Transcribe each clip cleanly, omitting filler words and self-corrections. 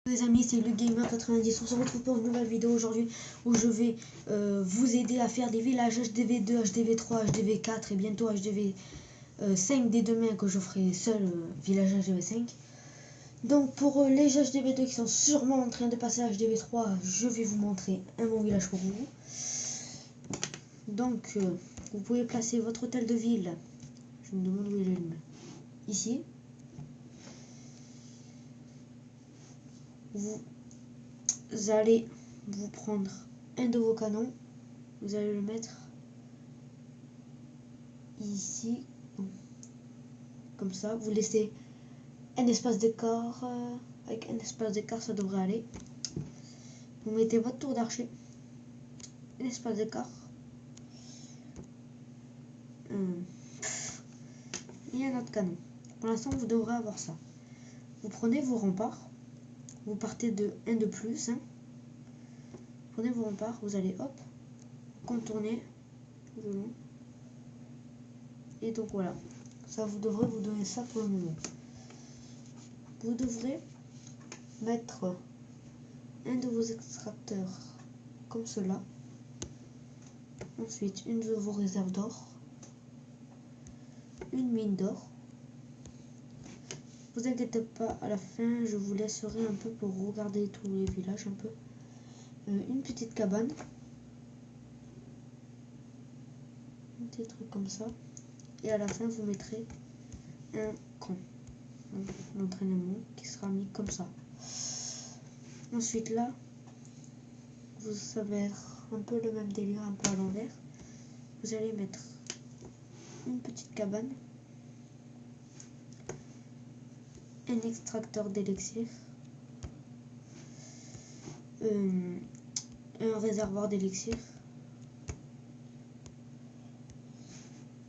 Les amis, c'est le Gamer90. On se retrouve pour une nouvelle vidéo aujourd'hui où je vais vous aider à faire des villages HDV2, HDV3, HDV4 et bientôt HDV5 dès demain que je ferai seul village HDV5. Donc pour les HDV2 qui sont sûrement en train de passer à HDV3, je vais vous montrer un bon village pour vous. Donc vous pouvez placer votre hôtel de ville. Je me demande où il est le mien. Ici. Vous allez vous prendre un de vos canons, vous allez le mettre ici, comme ça, vous laissez un espace d'écart, avec un espace d'écart ça devrait aller. Vous mettez votre tour d'archer, un espace d'écart, et un autre canon. Pour l'instant vous devrez avoir ça. Vous prenez vos remparts, vous partez de 1 de plus, prenez vos remparts, vous allez hop, contourner tout le long. Et donc voilà, ça vous devrez vous donner ça pour le moment. Vous devrez mettre un de vos extracteurs comme cela. Ensuite, une de vos réserves d'or, une mine d'or. Vous inquiétez pas, à la fin, je vous laisserai un peu pour regarder tous les villages un peu. Une petite cabane, un petit truc comme ça. Et à la fin, vous mettrez un camp d'entraînement qui sera mis comme ça. Ensuite là, vous savez un peu le même délire, un peu à l'envers. Vous allez mettre une petite cabane, un extracteur d'élixir, un réservoir d'élixir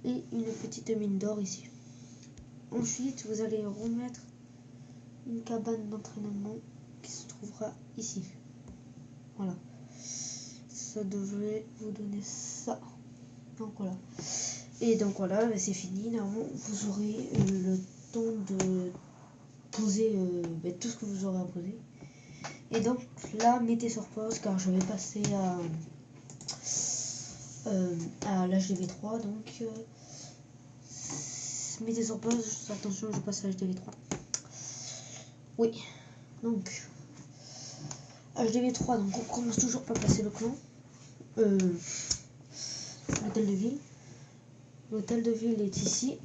et une petite mine d'or ici. Ensuite, vous allez remettre une cabane d'entraînement qui se trouvera ici. Voilà. Ça devrait vous donner ça. Donc voilà. Et donc voilà, c'est fini. Normalement, vous aurez le temps de poser tout ce que vous aurez à poser. Et donc là, mettez sur pause car je vais passer à l'HDV3. Donc mettez sur pause. Attention, je passe à l'HDV3. Oui. Donc HDV3, donc on commence toujours par placer le clan. L'hôtel de ville. L'hôtel de ville est ici.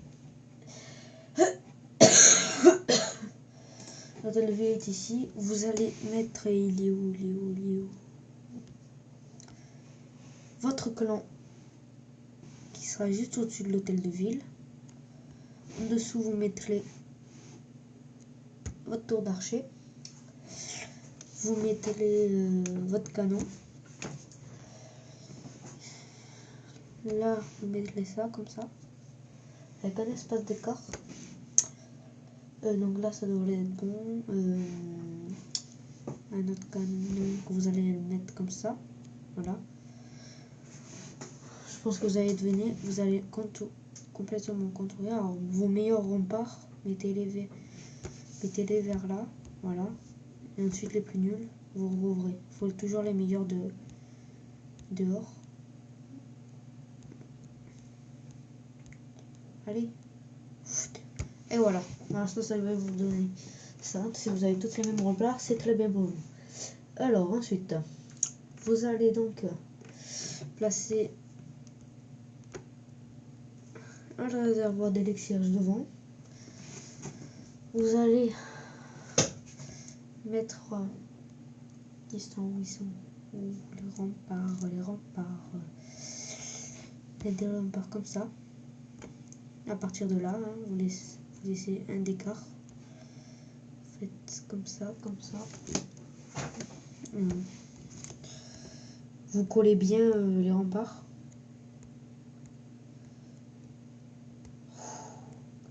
L'hôtel de ville est ici. Vous allez mettre, il est où votre clan qui sera juste au-dessus de l'hôtel de ville. En dessous, vous mettrez votre tour d'archer. Vous mettrez votre canon. Là, vous mettrez ça comme ça, avec un espace d'écart. Donc là, ça devrait être bon. Un autre canon que vous allez mettre comme ça. Voilà. Je pense que vous allez devenir, vous allez complètement contourner. Alors, vos meilleurs remparts, mettez-les vers là. Voilà. Et ensuite, les plus nuls, vous rouvrez. Il faut toujours les meilleurs dehors. Allez. Et voilà. Alors ça va vous donner ça. Si vous avez toutes les mêmes remparts, c'est très bien pour vous. Alors ensuite, vous allez donc placer un réservoir d'élixir devant. Vous allez mettre ils sont où les remparts, des remparts comme ça. À partir de là, vous laissez un d'écart. Faites comme ça. Vous collez bien les remparts.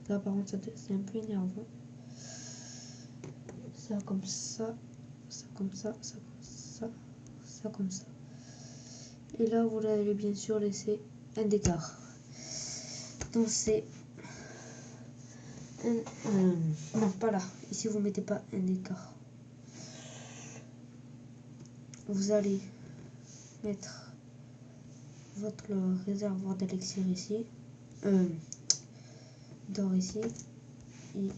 Ça par contre c'est un peu énervant. Ça comme ça, ça comme ça, ça comme ça, ça comme ça. Et là vous allez bien sûr laisser un d'écart. Donc c'est non pas là. Ici vous mettez pas un écart. vous allez mettre votre réservoir d'élixir ici, d'or ici, et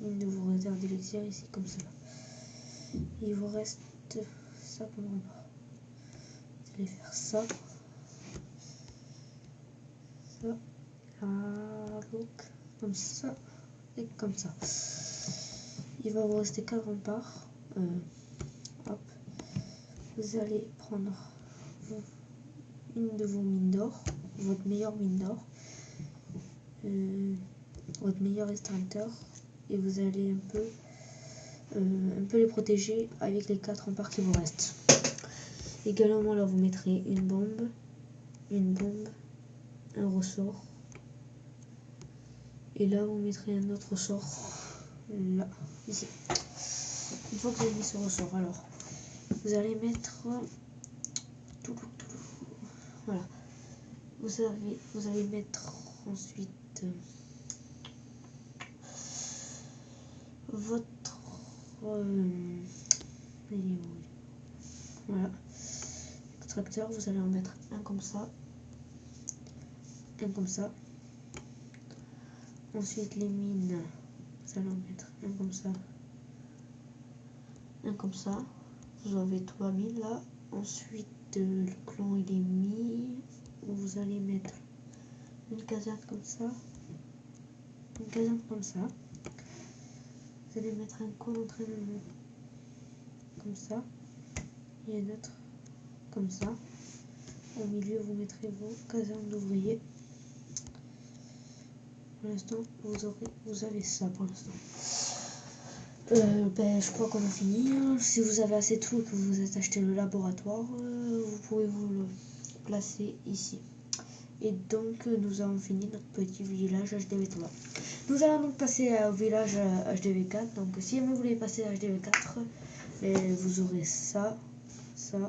une de vos réserves d'élixir ici, comme ça. Il vous reste ça comme rempart. Vous allez faire ça, comme ça et comme ça. Il va vous rester 4 remparts. Hop. Vous allez prendre une de vos mines d'or, votre meilleure mine d'or, votre meilleur extracteur, et vous allez un peu les protéger avec les 4 remparts qui vous restent. Également là vous mettrez une bombe, un ressort, et là vous mettrez un autre ressort, là, ici. Une fois que vous avez mis ce ressort, alors vous allez mettre voilà. Vous allez mettre ensuite votre voilà, extracteur. Vous allez en mettre un comme ça, un comme ça. Ensuite les mines, vous allez en mettre un comme ça, un comme ça. Vous avez 3 mines là. Ensuite le clan il est mis. Vous allez mettre une caserne comme ça, une caserne comme ça. Vous allez mettre un camp d'entraînement comme ça et un autre comme ça. Au milieu vous mettrez vos casernes d'ouvriers. Pour l'instant vous avez ça pour l'instant. Je crois qu'on a fini. Si vous avez assez de sous et que vous êtes acheté le laboratoire, vous pouvez vous le placer ici. Et donc nous avons fini notre petit village HDV3. Nous allons donc passer au village HDV4. Donc si vous voulez passer à HDV4, vous aurez ça, c'est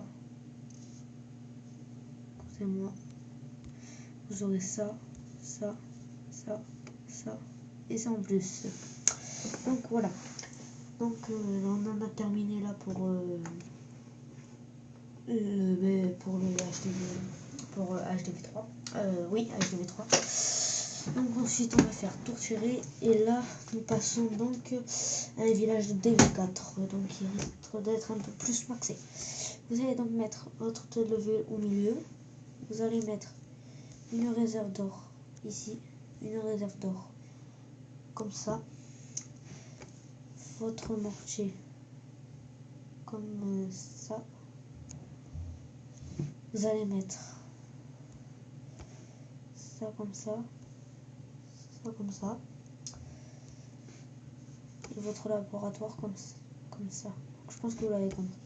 moi. Vous aurez ça, et ça en plus. Donc voilà. Donc on en a terminé là pour le HDV3. Oui, HDV3. Donc ensuite on va faire tourturer et là nous passons donc à un village de DV4, donc il risque d'être un peu plus maxé. Vous allez donc mettre votre level au milieu, vous allez mettre une réserve d'or ici, une réserve d'or comme ça, votre mortier comme ça. Vous allez mettre ça comme ça, et votre laboratoire comme ça. Donc, je pense que vous l'avez compris.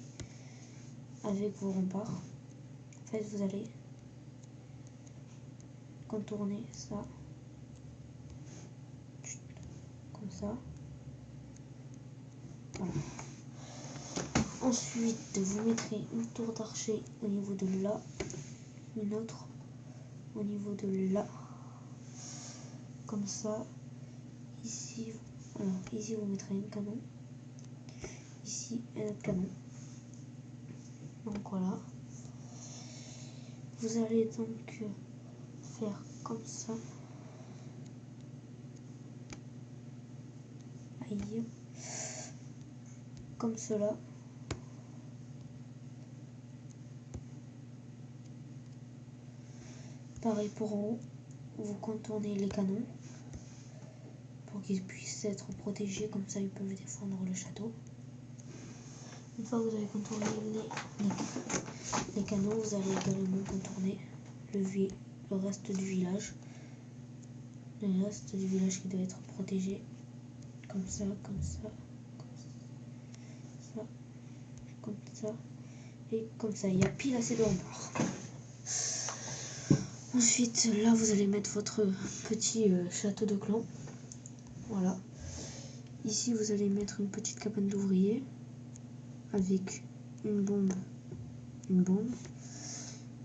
Avec vos remparts, en fait, vous allez contourner ça, comme ça. Voilà. Ensuite, vous mettrez une tour d'archer au niveau de là, une autre au niveau de là, comme ça. Ici, ici vous mettrez un canon, ici un autre canon. Donc voilà. Vous allez donc faire comme ça. Aïe. Comme cela. Pareil pour en haut, vous contournez les canons pour qu'ils puissent être protégés, comme ça ils peuvent défendre le château. Une fois que vous avez contourné les canons, vous allez également contourner le reste du village. Le reste du village qui doit être protégé, comme ça, et comme ça. Il y a pile assez de remparts. Ensuite, là, vous allez mettre votre petit château de clan. Voilà. Ici, vous allez mettre une petite cabane d'ouvriers avec une bombe,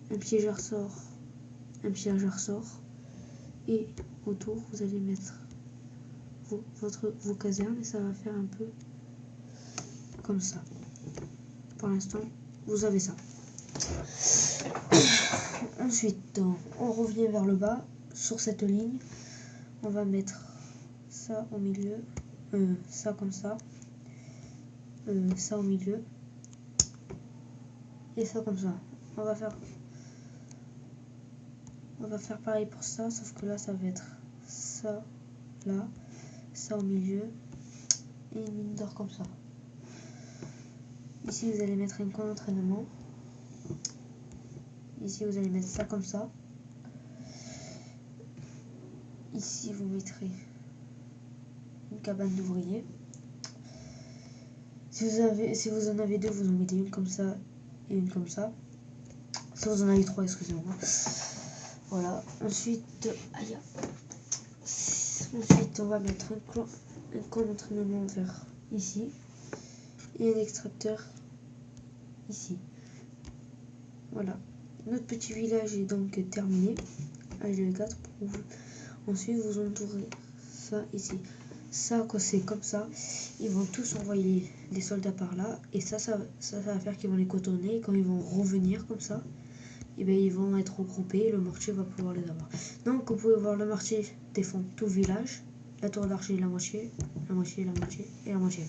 un piège à ressort, et autour, vous allez mettre vos casernes et ça va faire un peu comme ça. Pour l'instant, vous avez ça. Ensuite, on revient vers le bas sur cette ligne. On va mettre ça au milieu, ça comme ça, ça au milieu et ça comme ça. On va faire pareil pour ça, sauf que là ça va être ça là, ça au milieu et une mine d'or comme ça. Ici vous allez mettre un coin d'entraînement. Ici vous allez mettre ça comme ça. Ici vous mettrez une cabane d'ouvriers. Si vous en avez deux, vous en mettez une comme ça et une comme ça. Si vous en avez trois, excusez-moi. Voilà. Ensuite, on va mettre un camp d'entraînement vers ici et un extracteur ici. Voilà. Notre petit village est donc terminé. Allez, 4 pour vous. Ensuite, vous entourez ça ici. Ça, quand c'est comme ça, ils vont tous envoyer les soldats par là. Et ça va faire qu'ils vont les contourner. Et quand ils vont revenir comme ça, et bien ils vont être regroupés et le mortier va pouvoir les avoir. Donc, vous pouvez voir le mortier défend tout le village. La tour d'archer, la moitié, la moitié, la moitié et la moitié.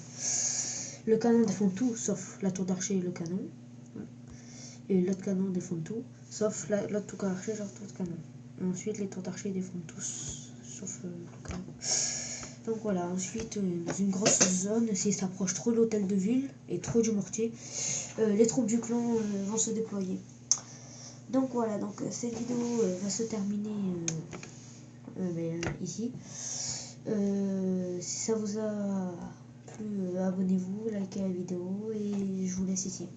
Le canon défend tout sauf la tour d'archer et le canon. Et l'autre canon défend tout sauf l'autre tour d'archer et l'autre canon. Et ensuite, les tours d'archer défendent tous sauf le canon. Donc voilà, ensuite, dans une grosse zone, s'il s'approche trop de l'hôtel de ville et trop du mortier, les troupes du clan vont se déployer. Donc voilà, donc cette vidéo va se terminer ici. Si ça vous a plu, abonnez-vous, likez la vidéo et je vous laisse ici.